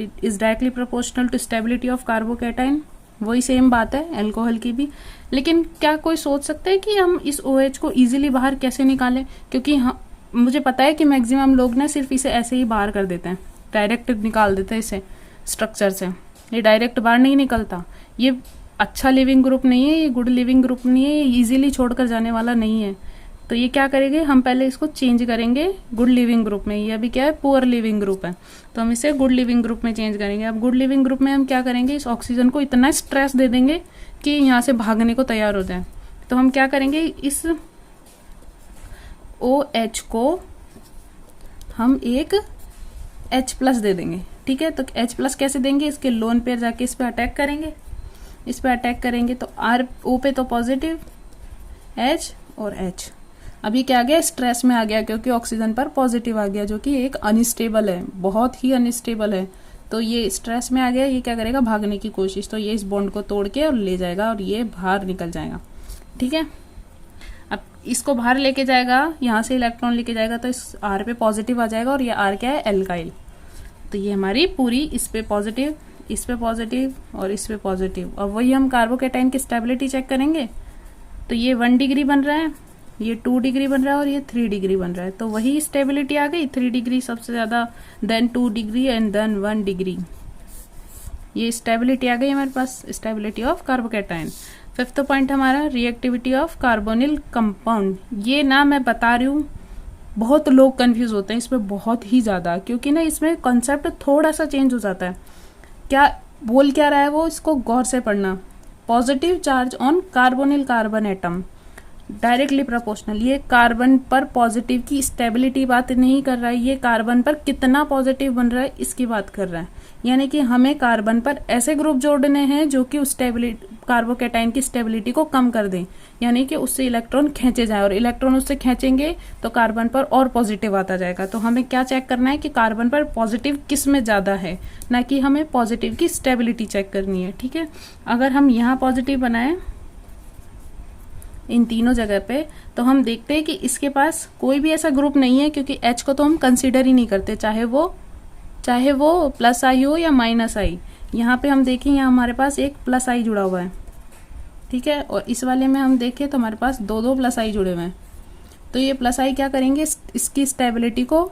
is directly proportional to stability of carbocation. वही सेम बात है एल्कोहल की भी। लेकिन क्या कोई सोच सकता है कि हम इस OH को इजीली बाहर कैसे निकालें? क्योंकि मुझे पता है कि मैक्सिमम लोग ना सिर्फ इसे ऐसे ही बाहर कर देते हैं, डायरेक्ट निकाल देते हैं इसे स्ट्रक्चर से। ये डायरेक्ट बाहर नहीं निकलता, ये अच्छा लिविंग ग्रुप नहीं है, ये गुड लिविंग ग्रुप नहीं है, ये इजीली छोड़कर जाने वाला नहीं है। तो ये क्या करेंगे, हम पहले इसको चेंज करेंगे गुड लिविंग ग्रुप में। ये अभी क्या है, पुअर लिविंग ग्रुप है, तो हम इसे गुड लिविंग ग्रुप में चेंज करेंगे। अब गुड लिविंग ग्रुप में हम क्या करेंगे, इस ऑक्सीजन को इतना स्ट्रेस दे देंगे कि यहाँ से भागने को तैयार हो जाए। तो हम क्या करेंगे, इस OH को हम एक H+ दे देंगे। ठीक है, तो H+ कैसे देंगे, इसके लोन पेयर जाके इस पे अटैक करेंगे, इस पे अटैक करेंगे तो O पे तो पॉजिटिव H और H। अभी क्या आ गया, स्ट्रेस में आ गया, क्योंकि ऑक्सीजन पर पॉजिटिव आ गया जो कि एक अनस्टेबल है, बहुत ही अनस्टेबल है। तो ये स्ट्रेस में आ गया, ये क्या करेगा, भागने की कोशिश। तो ये इस बॉन्ड को तोड़ के और ले जाएगा और ये बाहर निकल जाएगा। ठीक है, अब इसको बाहर लेके जाएगा, यहाँ से इलेक्ट्रॉन लेके जाएगा तो इस R पे पॉजिटिव आ जाएगा और ये R क्या है, एल्काइल। तो ये हमारी पूरी इस पे पॉजिटिव, इस पे पॉजिटिव और इस पे पॉजिटिव। और वही हम कार्बोकेटाइन की स्टेबिलिटी चेक करेंगे। तो ये 1 डिग्री बन रहा है, ये 2 डिग्री बन रहा है और ये 3 डिग्री बन रहा है। तो वही स्टेबिलिटी आ गई, 3 डिग्री सबसे ज्यादा, then 2 degree and then 1 degree. ये स्टेबिलिटी आ गई हमारे पास, stability of carbocation. 5th point हमारा रिएक्टिविटी ऑफ कार्बोनिल कंपाउंड। ये ना मैं बता रही हूँ, बहुत लोग कंफ्यूज होते हैं इसमें बहुत ही ज्यादा, क्योंकि ना इसमें कॉन्सेप्ट थोड़ा सा चेंज हो जाता है। क्या बोल क्या रहा है वो, इसको गौर से पढ़ना। Positive charge on carbonyl carbon atom directly proportional. ये कार्बन पर पॉजिटिव की स्टेबिलिटी बात नहीं कर रहा है, ये कार्बन पर कितना पॉजिटिव बन रहा है इसकी बात कर रहा है। यानी कि हमें कार्बन पर ऐसे ग्रुप जोड़ने हैं जो कि उस स्टेबिलिटी, कार्बोकेटाइन की स्टेबिलिटी को कम कर दें, यानी कि उससे इलेक्ट्रॉन खींचे जाए, और इलेक्ट्रॉन उससे खींचेंगे तो कार्बन पर और पॉजिटिव आता जाएगा। तो हमें क्या चेक करना है कि कार्बन पर पॉजिटिव किस में ज्यादा है, ना कि हमें पॉजिटिव की स्टेबिलिटी चेक करनी है। ठीक है, अगर हम यहाँ पॉजिटिव बनाए इन तीनों जगह पे, तो हम देखते हैं कि इसके पास कोई भी ऐसा ग्रुप नहीं है, क्योंकि H को तो हम कंसीडर ही नहीं करते, चाहे वो +I हो या -I। यहाँ पे हम देखें, यहाँ हमारे पास एक +I जुड़ा हुआ है। ठीक है, और इस वाले में हम देखें तो हमारे पास 2 +I जुड़े हुए हैं। तो ये +I क्या करेंगे, इसकी स्टेबिलिटी को,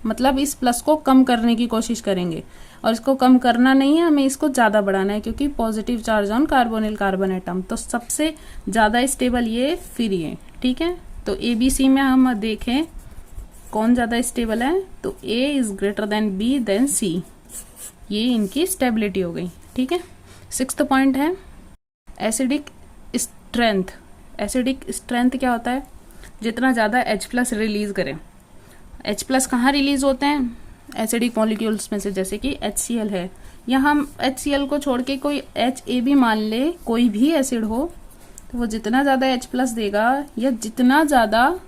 मतलब इस प्लस को कम करने की कोशिश करेंगे, और इसको कम करना नहीं है, हमें इसको ज्यादा बढ़ाना है, क्योंकि positive charge on carbonyl carbon atom. तो सबसे ज्यादा स्टेबल ये फिर ये। ठीक है, तो ABC में हम देखें कौन ज्यादा स्टेबल है, तो A is greater than B than C। ये इनकी स्टेबिलिटी हो गई। ठीक है, 6th पॉइंट है एसिडिक स्ट्रेंथ। एसिडिक स्ट्रेंथ क्या होता है, जितना ज्यादा H+ रिलीज करें। H+ कहाँ रिलीज होते हैं, एसिडिक मॉलिक्यूल्स में से, जैसे कि HCl है। यहाँ हम HCl को छोड़ के कोई HA भी मान ले, कोई भी एसिड हो, तो वो जितना ज्यादा H+ देगा या जितना ज्यादा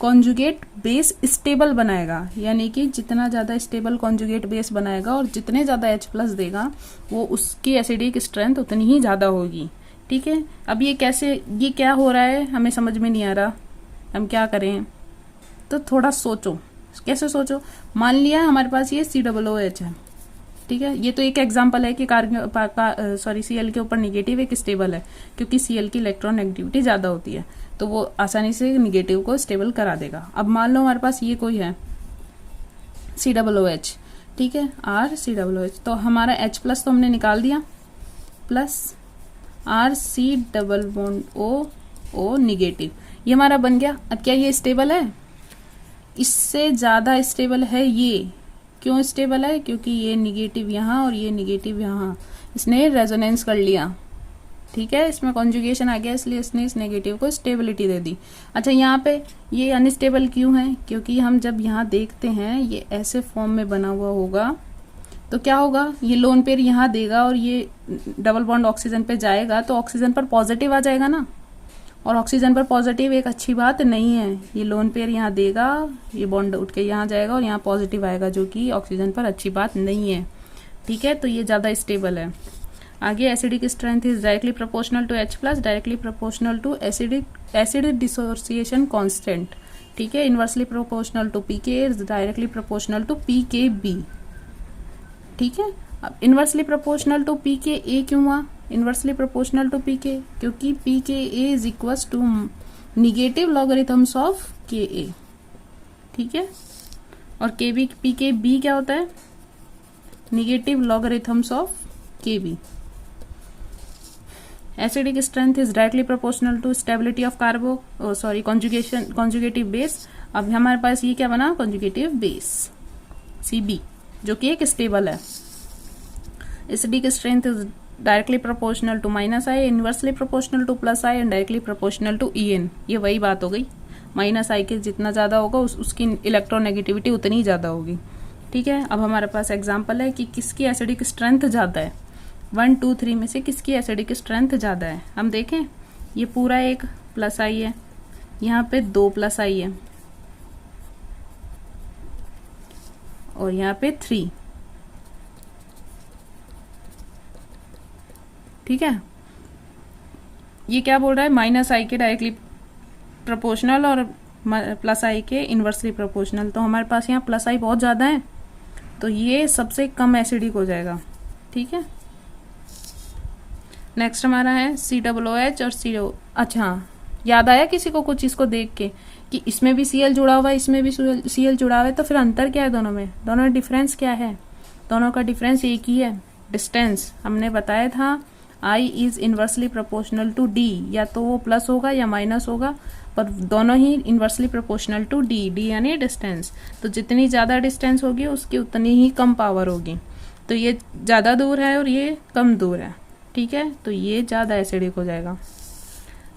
कॉन्जुगेट बेस स्टेबल बनाएगा, यानी कि जितना ज्यादा स्टेबल कॉन्जुगेट बेस बनाएगा और जितने ज्यादा H+ देगा, वो उसकी एसिडिक स्ट्रेंथ उतनी ही ज्यादा होगी। ठीक है, अब ये कैसे, ये क्या हो रहा है हमें समझ में नहीं आ रहा, हम क्या करें, तो थोड़ा सोचो। कैसे सोचो, मान लिया हमारे पास ये COOH है। ठीक है, ये तो एक एग्जांपल है कि Cl के ऊपर निगेटिव एक स्टेबल है, क्योंकि Cl की इलेक्ट्रॉन नेगेटिविटी ज्यादा होती है, तो वो आसानी से निगेटिव को स्टेबल करा देगा। अब मान लो हमारे पास ये कोई है COOH। ठीक है, RCOOH, तो हमारा H+ तो हमने निकाल दिया, प्लस RC≡O निगेटिव, ये हमारा बन गया। अब क्या ये स्टेबल है, इससे ज्यादा स्टेबल है ये। क्यों स्टेबल है, क्योंकि ये निगेटिव यहाँ और ये निगेटिव यहाँ, इसने रेजोनेंस कर लिया। ठीक है, इसमें कॉन्जुगेशन आ गया, इसलिए इसने इस नेगेटिव को स्टेबिलिटी दे दी। अच्छा, यहाँ पे ये अनस्टेबल क्यों है, क्योंकि हम जब यहाँ देखते हैं ये ऐसे फॉर्म में बना हुआ होगा, तो क्या होगा, ये लोन पेयर यहाँ देगा और ये डबल बॉन्ड ऑक्सीजन पे जाएगा, तो ऑक्सीजन पर पॉजिटिव आ जाएगा ना, और ऑक्सीजन पर पॉजिटिव एक अच्छी बात नहीं है। ये लोन पेयर यहाँ देगा, ये बॉन्ड उठ के यहाँ जाएगा और यहाँ पॉजिटिव आएगा, जो कि ऑक्सीजन पर अच्छी बात नहीं है। ठीक है, तो ये ज्यादा स्टेबल है। आगे acidic strength is directly proportional to H+, directly proportional to acid dissociation constant. ठीक है, inversely proportional to pK is directly proportional to pKb। ठीक है, अब इनवर्सली प्रोपोर्शनल टू pKa क्यों हुआ, इनवर्सली प्रोपोर्शनल टू pK, क्योंकि pKa is equals to negative logarithms of Ka। ठीक है, और pKb क्या होता है, negative logarithms of Kb। Acidic strength is directly proportional to stability of conjugative base. अब हमारे पास ये क्या बना, कॉन्जुगेटिव बेस Cb, जो कि एक स्टेबल है। Acidic strength is directly proportional to -I, inversely proportional to +I and directly proportional to En। ये वही बात हो गई, -I के जितना ज़्यादा होगा उसकी इलेक्ट्रोनेगेटिविटी उतनी ही ज़्यादा होगी। ठीक है, अब हमारे पास एग्जांपल है कि किसकी एसिडिक स्ट्रेंथ ज़्यादा है, 1 2 3 में से किसकी एसिडिक स्ट्रेंथ ज़्यादा है। हम देखें, ये पूरा एक +I है, यहाँ पे 2 +I है और यहाँ पे 3। ठीक है, ये क्या बोल रहा है, -I के डायरेक्टली प्रोपोर्शनल और +I के इनवर्सली प्रोपोर्शनल। तो हमारे पास यहाँ +I बहुत ज़्यादा है, तो ये सबसे कम एसिडिक हो जाएगा। ठीक है, नेक्स्ट हमारा है COOH और CO। अच्छा, याद आया किसी को कुछ इसको देख के कि इसमें भी Cl जुड़ा हुआ है, इसमें भी Cl जुड़ा हुआ है, तो फिर अंतर क्या है दोनों में, दोनों में डिफरेंस क्या है? दोनों का डिफरेंस एक ही है, डिस्टेंस। हमने बताया था I is inversely proportional to D, या तो वो प्लस होगा या माइनस होगा, पर दोनों ही inversely proportional to D, D यानी डिस्टेंस। तो जितनी ज़्यादा डिस्टेंस होगी उसकी उतनी ही कम पावर होगी। तो ये ज़्यादा दूर है और ये कम दूर है। ठीक है, तो ये ज़्यादा एसिडिक हो जाएगा।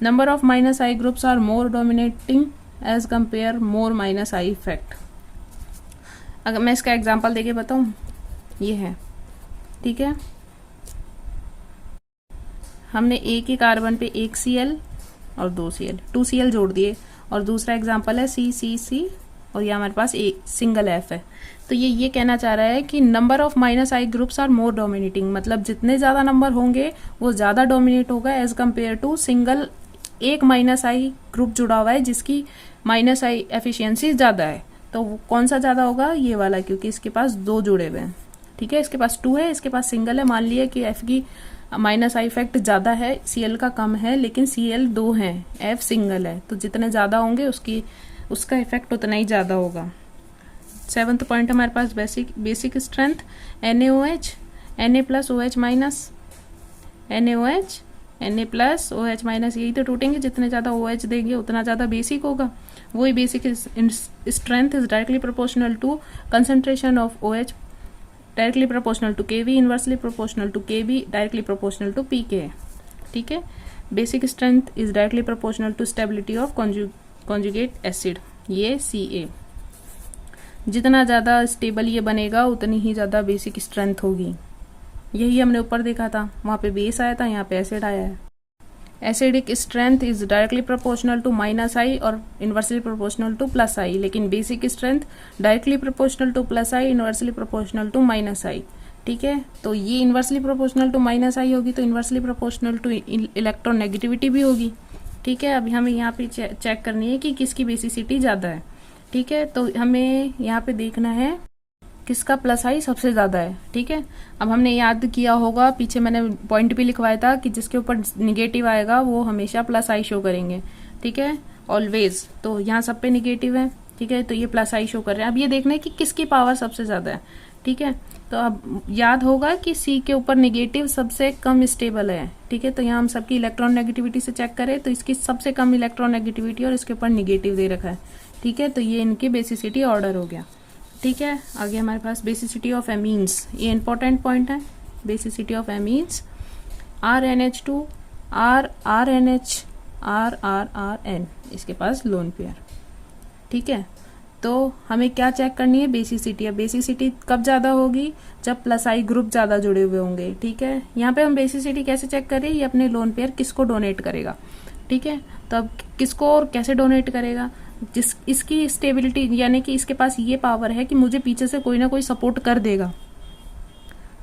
Number of -I groups are more dominating as compare more -I effect. अगर मैं इसका एग्जांपल देके बताऊं, ये है। ठीक है, हमने एक ही कार्बन पे एक Cl और 2 Cl, 2 Cl जोड़ दिए, और दूसरा एग्जांपल है C और ये हमारे पास एक सिंगल F है। तो ये कहना चाह रहा है कि number of -I groups are more dominating, मतलब जितने ज़्यादा नंबर होंगे वो ज़्यादा डोमिनेट होगा एज कम्पेयर टू सिंगल एक -I ग्रुप जुड़ा हुआ है जिसकी -I एफिशिएंसी ज़्यादा है। तो वो कौन सा ज़्यादा होगा, ये वाला, क्योंकि इसके पास 2 जुड़े हुए हैं। ठीक है, इसके पास 2 है, इसके पास सिंगल है। मान लिया कि F की -I इफेक्ट ज़्यादा है, Cl का कम है, लेकिन Cl 2 है, F सिंगल है, तो जितने ज़्यादा होंगे उसका इफेक्ट उतना ही ज़्यादा होगा। 7th पॉइंट हमारे पास basic strength NaOH, Na+OH minus, NaOH, Na+OH minus, यही तो टूटेंगे, जितने ज़्यादा OH देंगे उतना ज़्यादा बेसिक होगा। वही basic strength is directly proportional to concentration of OH, directly proportional to Kv, inversely proportional to Kb, directly proportional to pK। ठीक है, basic strength is directly proportional to stability of conjugate acid, ये Ca। जितना ज़्यादा stable ये बनेगा उतनी ही ज़्यादा basic strength होगी। यही हमने ऊपर देखा था, वहाँ पे बेस आया था, यहाँ पे एसिड आया है। Acidic strength is directly proportional to -I और इनवर्सली प्रोपोर्शनल टू +I, लेकिन basic strength directly proportional to +I, inversely proportional to -I। ठीक है, तो ये इनवर्सली प्रोपोर्शनल टू -I होगी, तो इनवर्सली प्रोपोर्शनल टू इलेक्ट्रोनेगेटिविटी भी होगी। ठीक है, अभी हमें यहाँ पे चेक करनी है कि किसकी बेसिसिटी ज़्यादा है। ठीक है, तो हमें यहाँ पे देखना है किसका +I सबसे ज़्यादा है। ठीक है, अब हमने याद किया होगा, पीछे मैंने पॉइंट भी लिखवाया था कि जिसके ऊपर निगेटिव आएगा वो हमेशा +I शो करेंगे। ठीक है, ऑलवेज। तो यहाँ सब पे निगेटिव है। ठीक है, तो ये +I शो कर रहे हैं। अब ये देखना है कि किसकी पावर सबसे ज़्यादा है। ठीक है, तो अब याद होगा कि C के ऊपर निगेटिव सबसे कम स्टेबल है। ठीक है, तो यहाँ हम सबकी इलेक्ट्रॉन नेगेटिविटी से चेक करें तो इसकी सबसे कम इलेक्ट्रॉन नेगेटिविटी और इसके ऊपर निगेटिव दे रखा है। ठीक है, तो ये इनकी बेसिसिटी ऑर्डर हो गया। ठीक है, आगे हमारे पास बेसिसिटी ऑफ एमीन्स, ये इंपॉर्टेंट पॉइंट है। Basicity of amines, RNH2, RNH, RRRN, इसके पास लोन पेयर। ठीक है, तो हमें क्या चेक करनी है, बेसिसिटी। अब बेसिसिटी कब ज़्यादा होगी, जब +I ग्रुप ज़्यादा जुड़े हुए होंगे। ठीक है, यहाँ पे हम बेसिसिटी कैसे चेक करें, ये अपने लोन पेयर किसको डोनेट करेगा। ठीक है, तो अब किसको और कैसे डोनेट करेगा, जिस इसकी स्टेबिलिटी यानी कि इसके पास ये पावर है कि मुझे पीछे से कोई ना कोई सपोर्ट कर देगा।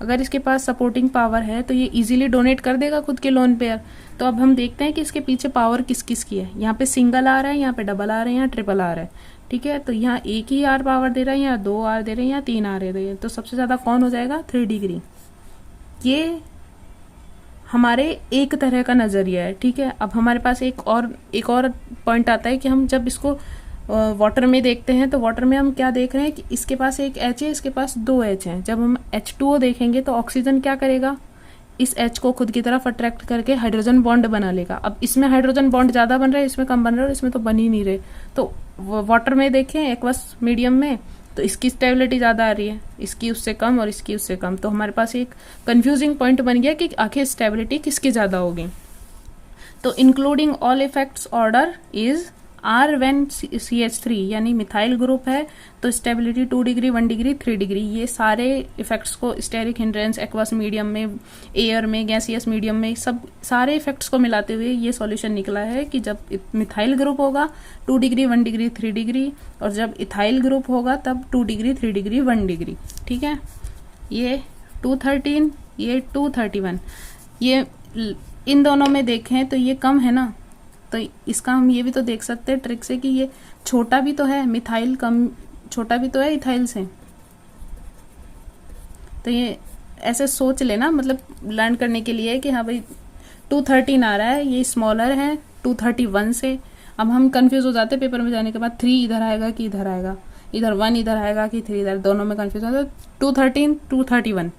अगर इसके पास सपोर्टिंग पावर है तो ये इजीली डोनेट कर देगा खुद के लोन पेयर। तो अब हम देखते हैं कि इसके पीछे पावर किस किस की है। यहाँ पे सिंगल आ रहा है, यहाँ पे डबल आ रहे हैं, यहाँ ट्रिपल आ रहा है। ठीक है, तो यहाँ एक ही R पावर दे रहा है, यहाँ 2 R दे रहे हैं, यहाँ 3 R दे रहे हैं। तो सबसे ज़्यादा कौन हो जाएगा, 3 डिग्री। ये हमारे एक तरह का नज़रिया है। ठीक है, अब हमारे पास एक और पॉइंट आता है कि हम जब इसको वाटर में देखते हैं तो वाटर में हम क्या देख रहे हैं कि इसके पास एक H है, इसके पास 2 H हैं। जब हम H2O देखेंगे तो ऑक्सीजन क्या करेगा, इस H को खुद की तरफ अट्रैक्ट करके हाइड्रोजन बॉन्ड बना लेगा। अब इसमें हाइड्रोजन बॉन्ड ज़्यादा बन रहे हैं, इसमें कम बन रहे हैं, और इसमें तो बन ही नहीं रहे। तो वाटर में देखें एक्वस मीडियम में तो इसकी स्टेबिलिटी ज़्यादा आ रही है, इसकी उससे कम और इसकी उससे कम। तो हमारे पास एक कंफ्यूजिंग पॉइंट बन गया कि आखिर स्टेबिलिटी किसकी ज़्यादा होगी। तो including all effects order is R when CH3 यानी मिथाइल ग्रुप है तो स्टेबिलिटी 2 डिग्री 1 डिग्री 3 डिग्री। ये सारे इफेक्ट्स को स्टेरिक हिंड्रेंस एक्वस मीडियम में, एयर में, गैसियस मीडियम में, सब सारे इफेक्ट्स को मिलाते हुए ये सॉल्यूशन निकला है कि जब मिथाइल ग्रुप होगा 2 डिग्री 1 डिग्री 3 डिग्री, और जब इथाइल ग्रुप होगा तब 2 डिग्री 3 डिग्री 1 डिग्री। ठीक है, ये 213, ये 231। ये इन दोनों में देखें तो ये कम है ना, तो इसका हम ये भी तो देख सकते हैं ट्रिक से कि ये छोटा भी तो है, मिथाइल कम छोटा भी तो है इथाइल से। तो ये ऐसे सोच लेना, मतलब लर्न करने के लिए कि हाँ भाई 213 आ रहा है, ये स्मॉलर है 231 से। अब हम कंफ्यूज हो जाते हैं पेपर में जाने के बाद, 3 इधर आएगा कि इधर आएगा, इधर 1 इधर आएगा कि 3 इधर, दोनों में कंफ्यूज हो जाते। 213 231,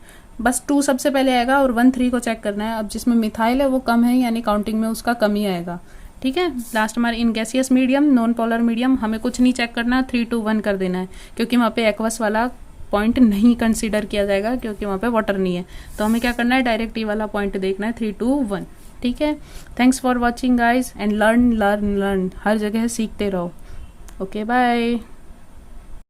बस 2 सबसे पहले आएगा और 1 3 को चेक करना है। अब जिसमें मिथाइल है वो कम है, यानी काउंटिंग में उसका कम ही आएगा। ठीक है, लास्ट हमारे in gaseous medium, non polar medium, हमें कुछ नहीं चेक करना, 3 2 1 कर देना है, क्योंकि वहाँ पे एक्वस वाला पॉइंट नहीं कंसीडर किया जाएगा क्योंकि वहाँ पे वाटर नहीं है। तो हमें क्या करना है, डायरेक्ट ई वाला पॉइंट देखना है, 3 2 1। ठीक है, thanks for watching guys and learn learn learn, हर जगह सीखते रहो। Okay bye.